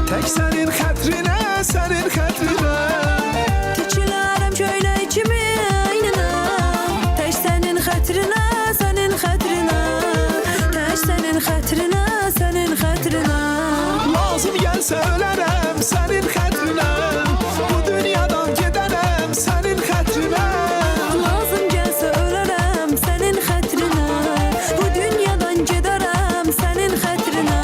Tek senin hatırına, senin hatırına. Keçilərəm köylə kimi aynına. Tək sənin xətrinə, sənin xətrinə. Tək sənin xətrinə, sənin xətrinə. Lazım gəlsə ölərəm sənin hatırına. Bu dünyadan gedərəm sənin hatırına. Lazım gəlsə ölərəm sənin xətrinə. Bu dünyadan gedərəm sənin xətrinə.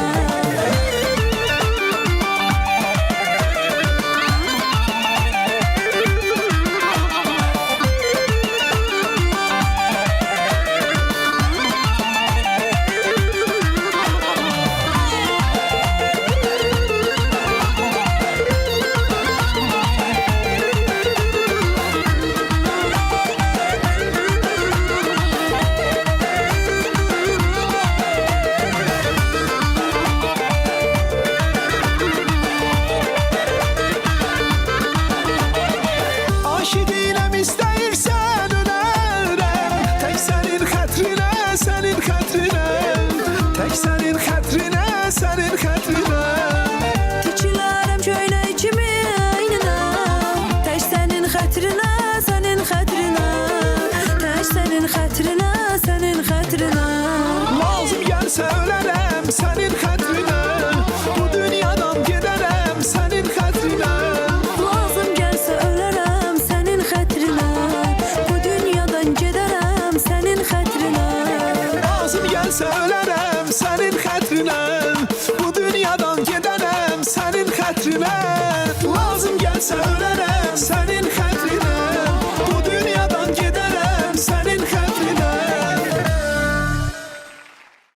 Aşiqiləm istəyirsən önərəm. Tək sənin hatırına, sənin hatırına. Tek senin hatırına, senin hatırına.